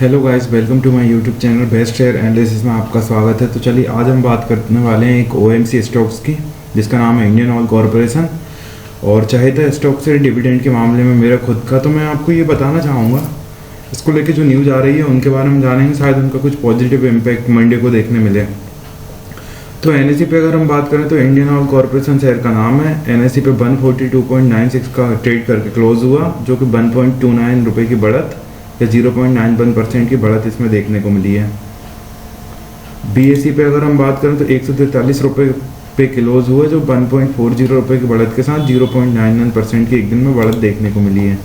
Hello guys, welcome to my YouTube channel best share analysis में आपका स्वागत है। तो चलिए आज हम बात करने वाले हैं एक ओएमसी स्टॉक्स की जिसका नाम है इंडियन ऑयल कॉरपोरेशन। और चाहे था स्टॉक से डिविडेंड के मामले में मेरा खुद का, तो मैं आपको ये बताना चाहूँगा इसको लेके जो न्यूज़ आ रही है उनके बारे में जानेंगे, शायद उनका कुछ पॉजिटिव इम्पैक्ट मंडे को देखने मिले। तो एनएसई पे अगर हम बात करें तो इंडियन ऑयल कॉरपोरेशन शेयर का नाम है। एनएसई पे 142.96 का ट्रेड करके क्लोज हुआ, जो कि 1.29 रुपये की बढ़त या 0.91% की बढ़त इसमें देखने को मिली है। बीएसई पे अगर हम बात करें तो 143 रुपये पे क्लोज हुआ, जो 1.40 रुपये की बढ़त के साथ 0.99% की एक दिन में बढ़त देखने को मिली है।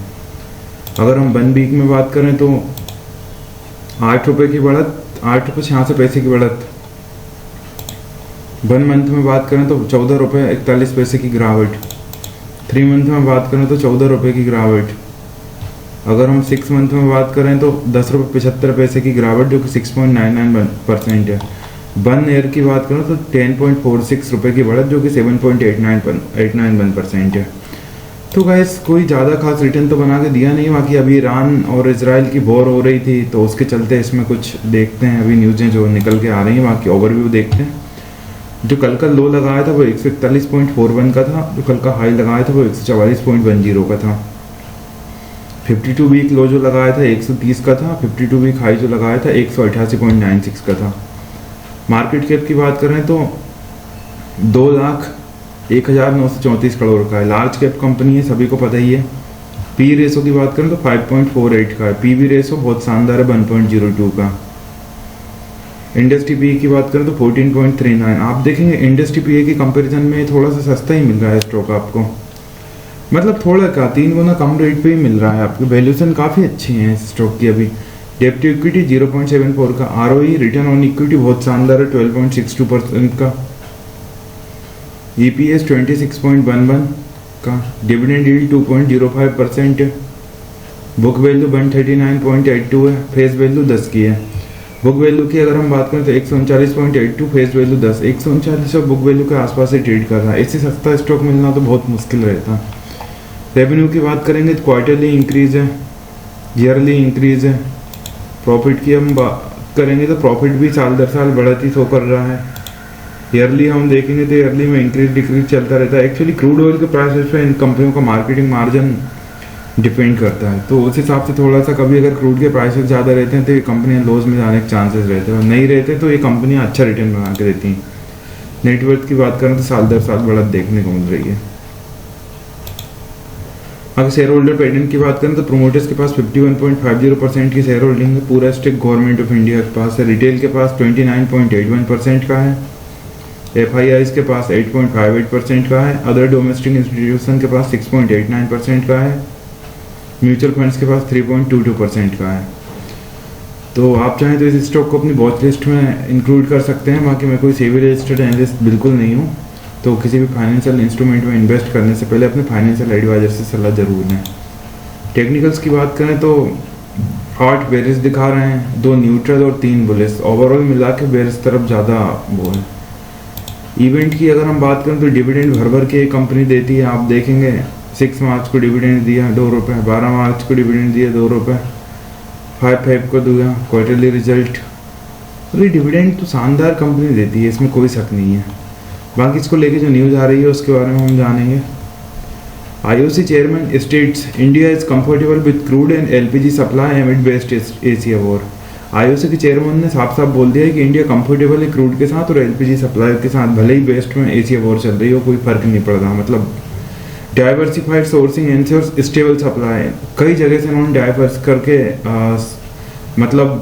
अगर हम 1 वीक में बात करें तो 8 रुपये की बढ़त, 8 रुपये 66 पैसे की बढ़त। 1 मंथ में बात करें तो 14 रुपये 41 पैसे की गिरावट। 3 मंथ में बात करें तो 14 रुपये की गिरावट। अगर हम 6 मंथ में बात करें तो 10 रुपये 75 पैसे की गिरावट, जो कि 6.99% है। 1 ईयर की बात करें तो 10.46 रुपये की बढ़त, जो कि 7.89% है। तो गाइस कोई ज़्यादा खास रिटर्न तो बना के दिया नहीं। बाकी अभी ईरान और इजराइल की वॉर हो रही थी तो उसके चलते इसमें कुछ देखते हैं, अभी न्यूज़ें जो निकल के आ रही हैं। बाकी ओवरव्यू देखते हैं। जो कल का लो लगाया था वो 141.41 का था, जो कल का हाई लगाया था वो 144.10 का था। 52 वीक लो जो लगाया था 130 का था। 52 वीक हाई जो लगाया था 188.96 का था। मार्केट कैप की बात करें तो 2,01,934 करोड़ का है। लार्ज कैप कंपनी है, सभी को पता ही है। पी रेशो की बात करें तो 5.48 का है। पीवी रेशो बहुत शानदार है 1.02 का। इंडस्ट्री पी की बात करें तो 14.39। आप देखेंगे इंडस्ट्री पी की कंपैरिजन में थोड़ा सा सस्ता ही मिल रहा है स्टॉक आपको, मतलब थोड़ा का 3 गुना कम रेट पे ही मिल रहा है आपको। वैल्यूएशन काफ़ी अच्छी है इस स्टॉक की। अभी डेप्ट टू इक्विटी 0.74 का, आरओई रिटर्न ऑन इक्विटी बहुत शानदार है 12.62% का। ईपीएस 26.11 का। डिविडेंड यील्ड 2.05% है। बुक वैल्यू 139.82 है। फेस वैल्यू 10 की है। बुक वैल्यू की अगर हम बात करें तो 139.82, फेस वैल्यू 10। 139 और बुक वैल्यू के आसपास से ट्रेड कर रहा है। इससे सस्ता स्टॉक मिलना तो बहुत मुश्किल रहता है। रेवेन्यू की बात करेंगे तो क्वार्टरली इंक्रीज है, ईयरली इंक्रीज है। प्रॉफिट की हम बात करेंगे तो प्रॉफिट भी साल दर साल बढ़त ही शो कर रहा है। ईयरली हम देखेंगे तो ईयरली में इंक्रीज डिक्रीज चलता रहता है। एक्चुअली क्रूड ऑयल के प्राइसेस पे इन कंपनियों का मार्केटिंग मार्जिन डिपेंड करता है, तो उस हिसाब से थोड़ा सा कभी अगर क्रूड के प्राइसेस ज़्यादा रहते हैं तो ये कंपनियाँ लॉस में जाने के चांसेस रहते हैं, और नहीं रहते तो ये कंपनियाँ अच्छा रिटर्न बना के देती हैं। नेटवर्थ की बात करें तो साल दर साल बढ़त देखने को मिल रही है। अगर शेयर होल्डर पैटर्न की बात करें तो प्रोमोटर्स के पास 51.50% की शेयर होल्डिंग है। पूरा स्टेक गवर्नमेंट ऑफ इंडिया के पास है। रिटेल के पास 29.81% का है। एफआईआईज के पास 8.58% का है। अदर डोमेस्टिक इंस्टीट्यूशन के पास 6.89% का है। म्यूचुअल फंड्स के पास 3.22% का है। तो आप चाहें तो इस स्टॉक को अपनी वॉच लिस्ट में इंक्लूड कर सकते हैं। बाकी मैं कोई सेबी रजिस्टर्ड एनालिस्ट बिल्कुल नहीं हूँ, तो किसी भी फाइनेंशियल इंस्ट्रूमेंट में इन्वेस्ट करने से पहले अपने फाइनेंशियल एडवाइजर से सलाह जरूर लें। टेक्निकल्स की बात करें तो 8 बेरिस दिखा रहे हैं, 2 न्यूट्रल और 3 बुलिश। ओवरऑल मिला के बेरिस तरफ ज़्यादा वो है। इवेंट की अगर हम बात करें तो डिविडेंड भर भर के कंपनी देती है। आप देखेंगे 6 मार्च को डिविडेंड दिया 2 रुपये, 12 मार्च को डिविडेंड दिया 2 रुपये, 5 को दिया क्वार्टरली रिजल्ट। तो ये डिविडेंड तो शानदार कंपनी देती है, इसमें कोई शक नहीं है। बाकी इसको लेके जो न्यूज़ आ रही है उसके बारे में हम जानेंगे। IOC chairman states India is comfortable with crude and LPG supply एमिड best Asia war. IOC के चेयरमैन ने साफ साफ बोल दिया है कि इंडिया कंफर्टेबल है क्रूड के साथ और एलपीजी सप्लाई के साथ, भले ही वेस्ट में एशिया वॉर चल रही हो कोई फर्क नहीं पड़ रहा। मतलब diversified sourcing ensures stable supply. कई जगह से उन्होंने डाइवर्स करके मतलब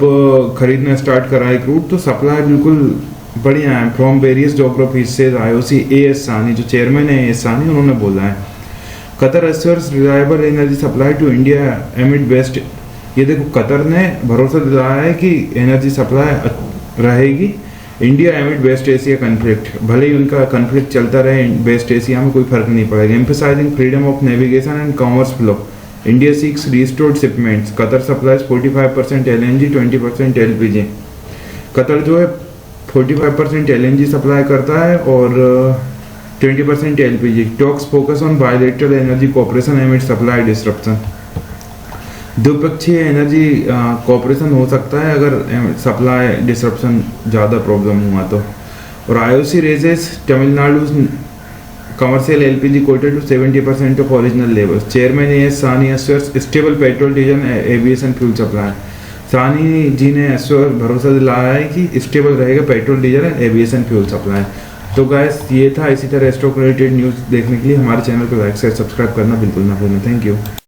खरीदना स्टार्ट करा है क्रूड, तो सप्लाई बिल्कुल बढ़िया है फ्रॉम वेरियस जोग्राफीज से। आईओसी एएस सानी जो चेयरमैन है एएस सानी, उन्होंने बोला है Qatar assures reliable energy supply to India amid west. ये देखो कतर ने भरोसा दिलाया है कि एनर्जी सप्लाई रहेगी India amid West Asia conflict. भले ही उनका कन्फ्लिक्ट चलता रहे वेस्ट एशिया में, कोई फर्क नहीं पड़ेगा। Emphasising freedom of navigation and commerce flow, India seeks restored shipments. Qatar supplies 45% LNG 20% LPG. Qatar जो है 45% एलएनजी सप्लाई करता है और 20% LPG. Talks focus on bilateral energy cooperation amid supply disruption. द्विपक्षीय एनर्जी कोऑपरेशन हो सकता है अगर सप्लाई डिसरप्शन ज़्यादा प्रॉब्लम हुआ तो। और IOC raises Tamil Nadu commercial LPG quota to 70% of original levels. Chairman AS Sani assures stable petrol, diesel and aviation fuel supply. सानी जी ने एश्योर भरोसा दिलाया है कि स्टेबल रहेगा petrol, diesel and aviation fuel supply. तो गाइस ये था। इसी तरह स्टॉक रिलेटेड न्यूज़ देखने के लिए हमारे चैनल को लाइक शेयर सब्सक्राइब करना बिल्कुल ना भूलें। Thank you.